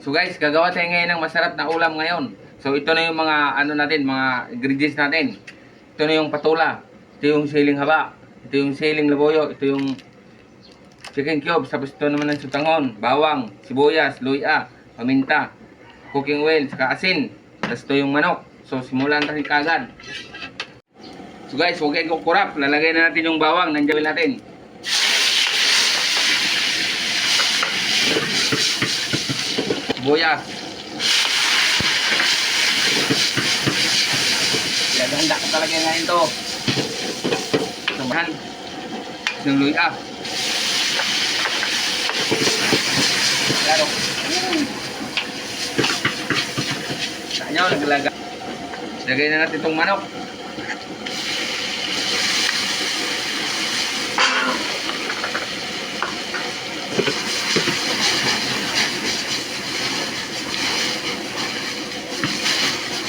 So guys, gagawa tayo ngayon ng masarap na ulam ngayon. So ito na yung mga ano natin, mga ingredients natin. Ito na yung patula. Ito yung siling haba. Ito yung siling labuyo. Ito yung chicken cubes. Tapos ito naman ang sutangon, bawang, sibuyas, luya, paminta, cooking oil, saka asin. Tapos ito yung manok. So simulan natin kagad. So guys, huwag kayong kukurap. Lalagay na natin yung bawang. Nandiyan natin. Sibuyas. Ganda ko talaga ngayon to. Samahan ng luya. Claro. Saan nyo, naglaga. Lagay na natin itong manok.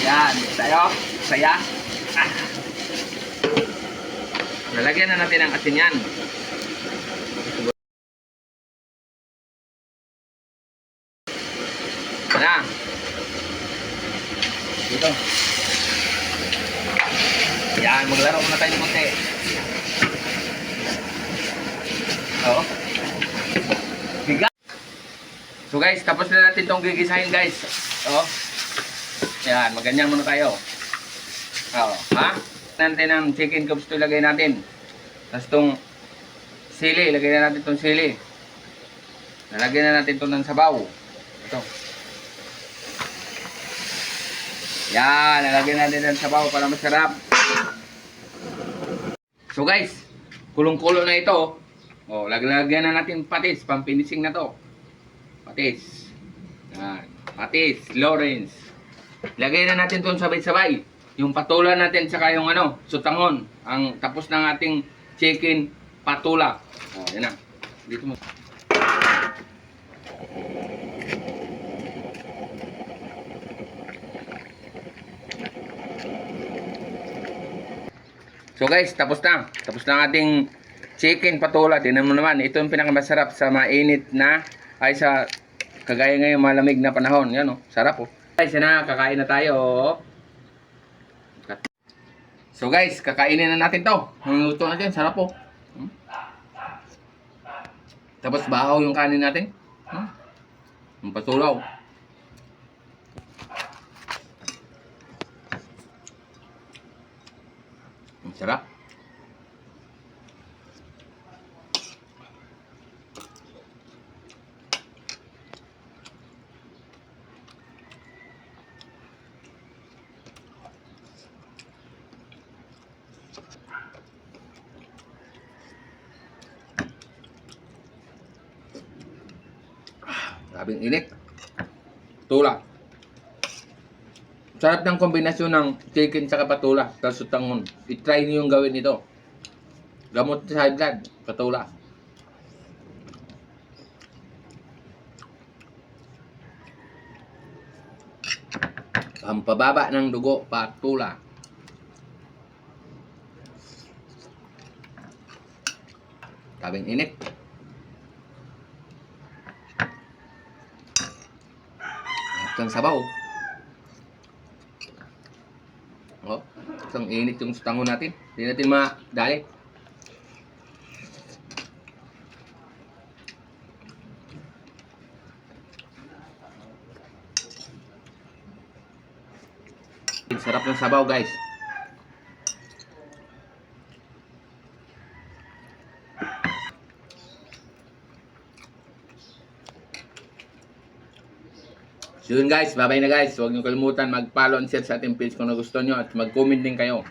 Yan, tayo. Saya. Lalagyan na natin ang asin yan. Na. Dito. Yan, maglaro muna tayo ng konti. Oo. Biga. So guys, tapos na natin itong gigisahin guys. Oo. Yan, maganyan muna tayo. Oo, ha? Natin ang chicken cubes ito ilagay natin. Tapos itong sili, ilagay na natin itong sili. Lalagyan na natin ito ng sabaw. Ito. Yan, lalagyan natin ng sabaw para masarap. So guys, kulong-kulo na ito. O, lagyan na natin patis, pampinising na to. Patis. Yan, patis, Lawrence. Lagay na natin itong sabay-sabay. Yung patula natin saka yung ano, sutangon. Ang tapos ng ating chicken patula. O, yan na. Dito mo. So guys, tapos na. Tapos na ang ating chicken patula. Tingnan mo naman, ito yung pinakamasarap sa mainit na, ay sa kagaya ngayon malamig na panahon. Yan o, sarap o. Guys, yan na, kakain na tayo. So guys, kakainin na natin to. Ang luto natin, sarap po. Tapos bahaw yung kanin natin. Ang patulaw. Ang sarap. Grabing init. Tula. Sarap ng kombinasyon ng chicken sa patula. Tapos sutangon. I-try niyo yung gawin ito. Gamot sa high blood. Patula. Pampababa ng dugo. Patula. Grabing init. Ang sabaw. Oh, isang init yung sutangon natin. Hindi natin madali. Sarap ng sabaw, guys. So yun guys, bye bye na guys. Huwag niyo kalimutan mag-follow and share sa ating page kung nagustuhan nyo at mag-comment din kayo.